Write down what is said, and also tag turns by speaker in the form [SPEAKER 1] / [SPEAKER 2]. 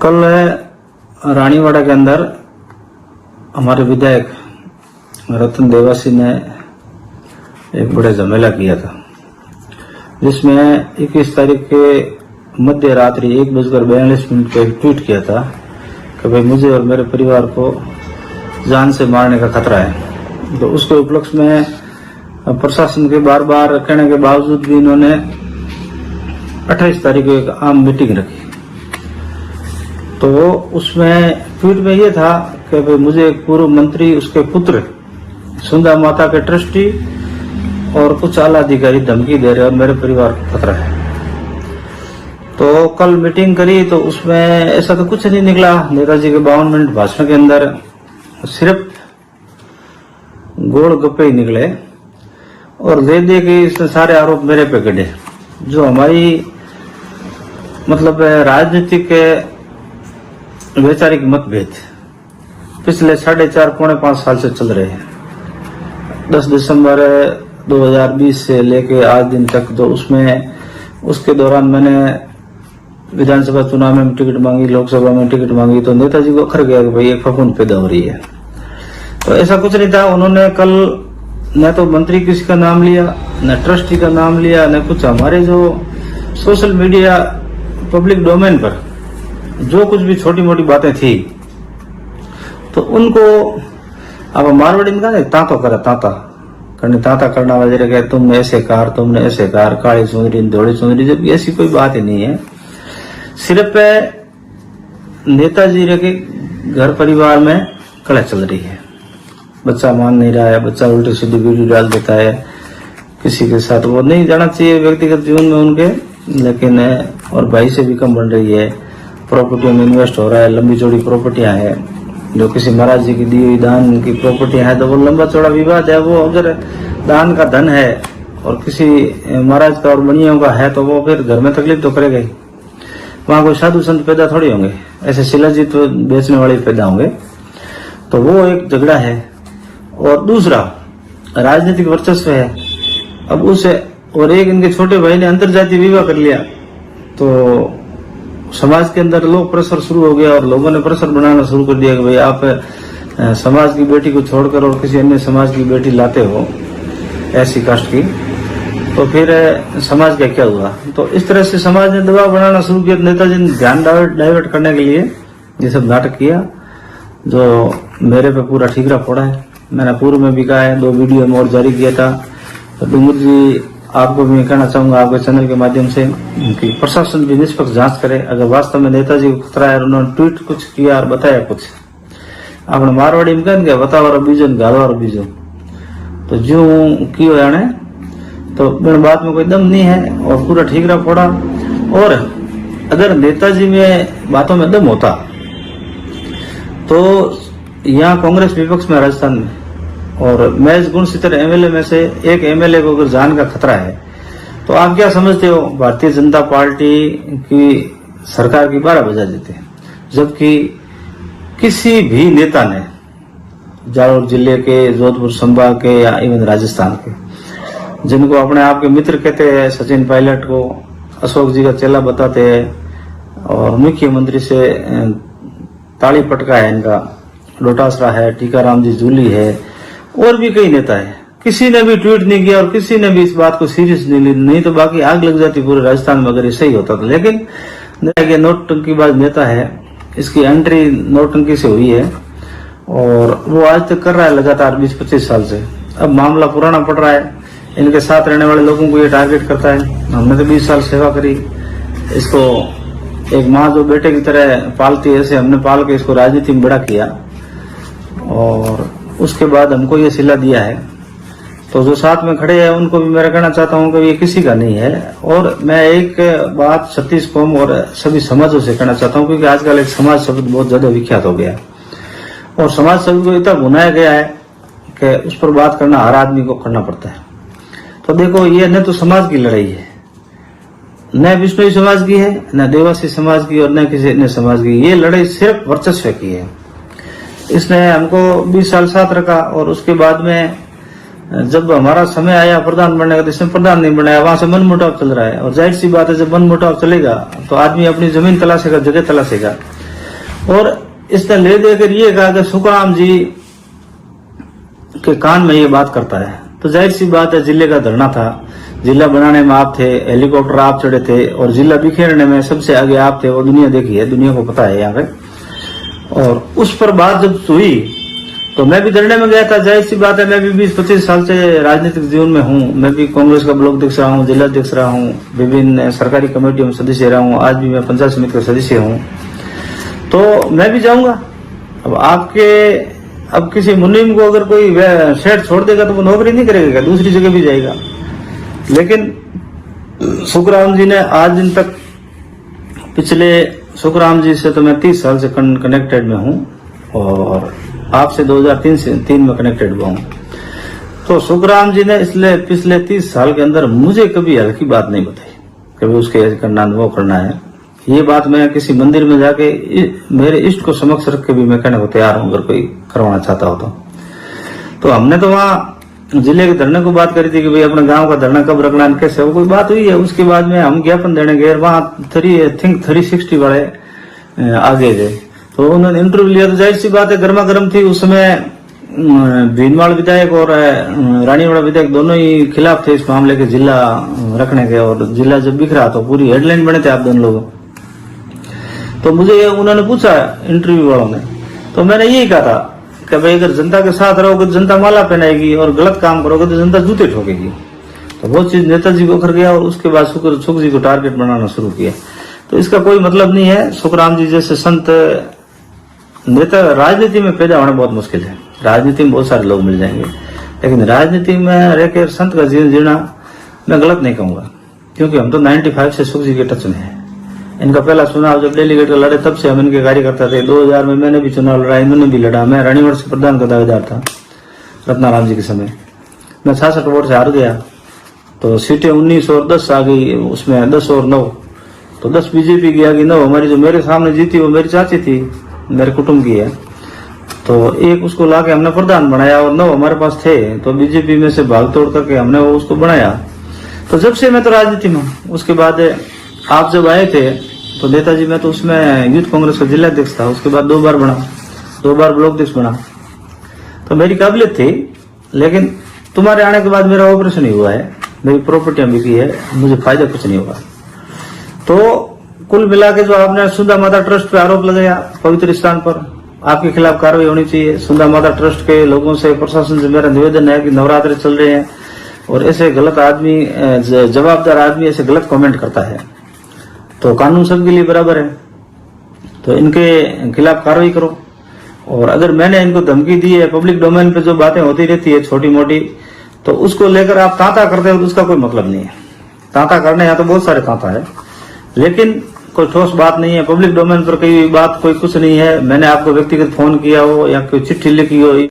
[SPEAKER 1] कल रानीवाड़ा के अंदर हमारे विधायक रतन देवासी ने एक बड़े झमेला किया था, जिसमें 21 तारीख के मध्य रात्रि 1:42 पे एक ट्वीट किया था कि भाई मुझे और मेरे परिवार को जान से मारने का खतरा है। तो उसके उपलक्ष्य में प्रशासन के बार बार कहने के बावजूद भी इन्होंने 28 तारीख को एक आम मीटिंग रखी। तो उसमें ट्वीट में ये था कि भाई मुझे एक पूर्व मंत्री, उसके पुत्र, सुंदा माता के ट्रस्टी और कुछ आला अधिकारी धमकी दे रहे और मेरे परिवार को खतरा है। तो कल मीटिंग करी तो उसमें ऐसा तो कुछ नहीं निकला। नेताजी के 52 मिनट भाषण के अंदर सिर्फ गोल गप्पे ही निकले और दे दे के इसने सारे आरोप मेरे पे गढ़े, जो हमारी मतलब राजनीतिक वैचारिक मतभेद पिछले 4.5 पौने 5 साल से चल रहे हैं। 10 दिसंबर 2020 से लेके आज दिन तक। तो उसके दौरान मैंने विधानसभा चुनाव में टिकट मांगी, लोकसभा में टिकट मांगी, तो नेताजी को अखर गया कि भाई एक फफूंद पैदा हो रही है। तो ऐसा कुछ नहीं था। उन्होंने कल न तो मंत्री किसी का नाम लिया, न ट्रस्टी का नाम लिया, न कुछ। हमारे जो सोशल मीडिया पब्लिक डोमेन पर जो कुछ भी छोटी मोटी बातें थी, तो उनको अब मारवाड़ी में कहा तांतो करा, तांता करना वजह के तुमने ऐसे कार, तुमने ऐसे कार, काली चुनरी धोड़ी चुनरी, जब ऐसी कोई बात ही नहीं है। सिर्फ नेताजी के घर परिवार में कलह चल रही है। बच्चा मान नहीं रहा है, बच्चा उल्टी सीधी वीडियो डाल देता है किसी के साथ। वो नहीं जाना चाहिए व्यक्तिगत जीवन में उनके, लेकिन और भाई से भी कम बन रही है। प्रॉपर्टी में इन्वेस्ट हो रहा है, लंबी चौड़ी प्रॉपर्टियां हैं जो किसी महाराज जी की दी हुई दान की प्रॉपर्टियां हैं। तो वो लंबा चौड़ा विवाद है। वो अगर दान का धन है और किसी महाराज का और बनियों का है तो वो फिर घर में तकलीफ तो करेगा ही। वहां कोई साधु संत पैदा थोड़ी होंगे, ऐसे शिलाजीत बेचने वाले पैदा होंगे। तो वो एक झगड़ा है। और दूसरा राजनीतिक वर्चस्व है। अब उसे और एक इनके छोटे भाई ने अंतरजातीय विवाह कर लिया, तो समाज के अंदर लोग प्रेशर शुरू हो गया और लोगों ने प्रेशर बनाना शुरू कर दिया कि भाई आप समाज की बेटी को छोड़कर और किसी अन्य समाज की बेटी लाते हो ऐसी कास्ट की, तो फिर समाज का क्या हुआ। तो इस तरह से समाज ने दबाव बनाना शुरू किया। नेताजी ने ध्यान डाइवर्ट करने के लिए ये सब नाटक किया, जो मेरे पे पूरा ठीकरा फोड़ा है। मैंने पूर्व में भी कहा है, 2 वीडियो में और जारी किया था। तो डूंगर जी, आपको भी मैं कहना चाहूंगा आपके चैनल के माध्यम से कि प्रशासन भी निष्पक्ष जांच करे। अगर वास्तव में नेताजी को खतरा है और उन्होंने ट्वीट कुछ किया और बताया कुछ, आपने मारवाड़ी में कहने बताओ बीजो गालवार बीजो, तो जो कियो जाने, तो मेरे बात में कोई दम नहीं है और पूरा ठीकरा फोड़ा। और अगर नेताजी में बातों में दम होता तो यहाँ कांग्रेस विपक्ष में राजस्थान में और महज गुणसितर एमएलए में से एक एमएलए को अगर जान का खतरा है, तो आप क्या समझते हो भारतीय जनता पार्टी की सरकार की 12 बजा देते हैं। जबकि किसी भी नेता ने जालोर जिले के, जोधपुर संभाग के या इवन राजस्थान के, जिनको अपने आप के मित्र कहते हैं, सचिन पायलट को अशोक जी का चेला बताते हैं और मुख्यमंत्री से ताली पटका है इनका, डोटासरा है, टीकाराम जी जूली है, और भी कई नेता है, किसी ने भी ट्वीट नहीं किया और किसी ने भी इस बात को सीरियस नहीं ली। नहीं तो बाकी आग लग जाती पूरे राजस्थान में अगर ये सही होता तो। लेकिन ये नोटंकीबाज नेता है, इसकी एंट्री नोटंकी से हुई है और वो आज तक कर रहा है लगातार 20-25 साल से। अब मामला पुराना पड़ रहा है, इनके साथ रहने वाले लोगों को ये टारगेट करता है। हमने तो 20 साल सेवा करी, इसको एक माँ जो बेटे की तरह पालती है, ऐसे हमने पाल के इसको राजनीति में बड़ा किया और उसके बाद हमको ये सिला दिया है। तो जो साथ में खड़े हैं उनको भी मैं कहना चाहता हूं कि ये किसी का नहीं है। और मैं एक बात छत्तीस कौम और सभी समाजों से कहना चाहता हूं, क्योंकि आजकल एक समाज शब्द बहुत ज्यादा विख्यात हो गया और समाज शब्द को इतना भुनाया गया है कि उस पर बात करना हर आदमी को करना पड़ता है। तो देखो, ये न तो समाज की लड़ाई है, न विष्णु समाज की है, न देवासी समाज की और न किसी अन्य समाज की। ये लड़ाई सिर्फ वर्चस्व की है। इसने हमको 20 साल साथ रखा और उसके बाद में जब हमारा समय आया प्रधान बनने का, तो इसमें प्रधान नहीं बनाया, वहां से मनमुटाव चल रहा है। और जाहिर सी बात है, जब मनमुटाव चलेगा तो आदमी अपनी जमीन तलाशेगा, जगह तलाशेगा। और इसने ले देकर ये कहा कि सुखराम जी के कान में ये बात करता है। तो जाहिर सी बात है, जिले का धरना था, जिला बनाने में आप थे, हेलीकॉप्टर आप चढ़े थे और जिला बिखेरने में सबसे आगे आप थे। वो दुनिया देखी है, दुनिया को पता है यहाँ पे। और उस पर बात जब हुई तो मैं भी धरने में गया था। जाहिर सी बात है, मैं भी 20-25 साल से राजनीतिक जीवन में हूँ। मैं भी कांग्रेस का ब्लॉक अध्यक्ष रहा हूँ, जिला अध्यक्ष रहा हूँ, विभिन्न सरकारी कमेटियों में सदस्य रहा हूँ, आज भी मैं पंचायत समिति का सदस्य हूँ। तो मैं भी जाऊंगा। अब किसी मुनीम को अगर कोई शेड छोड़ देगा तो वो नौकरी नहीं करेगा, दूसरी जगह भी जाएगा। लेकिन सुखराम जी ने आज दिन तक, सुखराम जी से तो मैं 30 साल से कनेक्टेड में हूँ और आपसे 2003 में कनेक्टेड हुआ हूँ। तो सुखराम जी ने इसलिए पिछले 30 साल के अंदर मुझे कभी हल्की बात नहीं बताई, कभी उसके करना वो करना है। ये बात मैं किसी मंदिर में जाके मेरे इष्ट को समक्ष रख के भी मैं कहने को तैयार हूँ, अगर कोई करवाना चाहता हो तो हमने तो वहाँ जिले के धरने को बात करी थी कि भाई अपने गांव का धरना कब रखना है, कैसे, वो कोई बात हुई है। उसके बाद में हम ज्ञापन देने गए, वहाँ 360 वाले आगे गए तो उन्होंने इंटरव्यू लिया। तो जाहिर सी बात है, गर्मा गर्म थी। उस समय भीनमाल विधायक और रानीवाड़ा विधायक दोनों ही खिलाफ थे इस मामले के, जिला रखने के। और जिला जब बिखरा तो पूरी हेडलाइन बने थे आप दोनों लोग। तो मुझे उन्होंने पूछा इंटरव्यू वालों ने, तो मैंने यही कहा था कि भाई अगर जनता के साथ रहोगे तो जनता माला पहनाएगी और गलत काम करोगे तो जनता जूते ठोकेगी। तो वो चीज नेताजी को कर गया और उसके बाद सुख जी को टारगेट बनाना शुरू किया। तो इसका कोई मतलब नहीं है। सुखराम जी जैसे संत नेता राजनीति में पैदा होना बहुत मुश्किल है। राजनीति में बहुत सारे लोग मिल जाएंगे, लेकिन राजनीति में रहकर संत का जीवन जीना मैं गलत नहीं कहूंगा, क्योंकि हम तो 95 से सुख जी के टच में हैं। इनका पहला चुनाव जब डेलीगेट का लड़े तब से हम इनके कार्यकर्ता थे। 2000 में मैंने भी चुनाव लड़ा, इन्होंने भी लड़ा। मैं रानीवाड़ा से प्रधान का दावेदार था रत्नाराम जी के समय। मैं 66 वोट से हार गया। तो सीटें 19 और 10 आ गई, उसमें 10 और 9, तो 10 बीजेपी की आ गई, 9 हमारी। जो मेरे सामने जीती वो मेरी चाची थी, मेरे कुटुंब की है। तो एक उसको लाके हमने प्रधान बनाया और 9 हमारे पास थे। तो बीजेपी में से भाग तोड़ करके हमने वो उसको बनाया। तो जब से मैं तो राजनीति में। उसके बाद आप जब आए थे तो नेताजी में तो उसमें यूथ कांग्रेस का जिला अध्यक्ष था। उसके बाद 2 बार बना, 2 बार ब्लॉक अध्यक्ष बना। तो मेरी काबिलियत थी। लेकिन तुम्हारे आने के बाद मेरा ऑपरेशन ही हुआ है, मेरी प्रॉपर्टियां बिकी है, मुझे फायदा कुछ नहीं हुआ। तो कुल मिला के जो आपने सुधा माता ट्रस्ट पे आरोप लगाया पवित्र स्थान पर, आपके खिलाफ कार्रवाई होनी चाहिए। सुधा माता ट्रस्ट के लोगों से, प्रशासन से मेरा निवेदन है कि नवरात्रि चल रहे हैं और ऐसे गलत आदमी, जवाबदार आदमी ऐसे गलत कमेंट करता है तो कानून सबके लिए बराबर है। तो इनके खिलाफ कार्रवाई करो। और अगर मैंने इनको धमकी दी है, पब्लिक डोमेन पे जो बातें होती रहती है छोटी मोटी, तो उसको लेकर आप तांता करते हो तो उसका कोई मतलब नहीं है। तांता करने यहाँ तो बहुत सारे तांता है, लेकिन कोई ठोस बात नहीं है। पब्लिक डोमेन पर कोई बात कोई कुछ नहीं है। मैंने आपको व्यक्तिगत फोन किया हो या कोई चिट्ठी लिखी हो,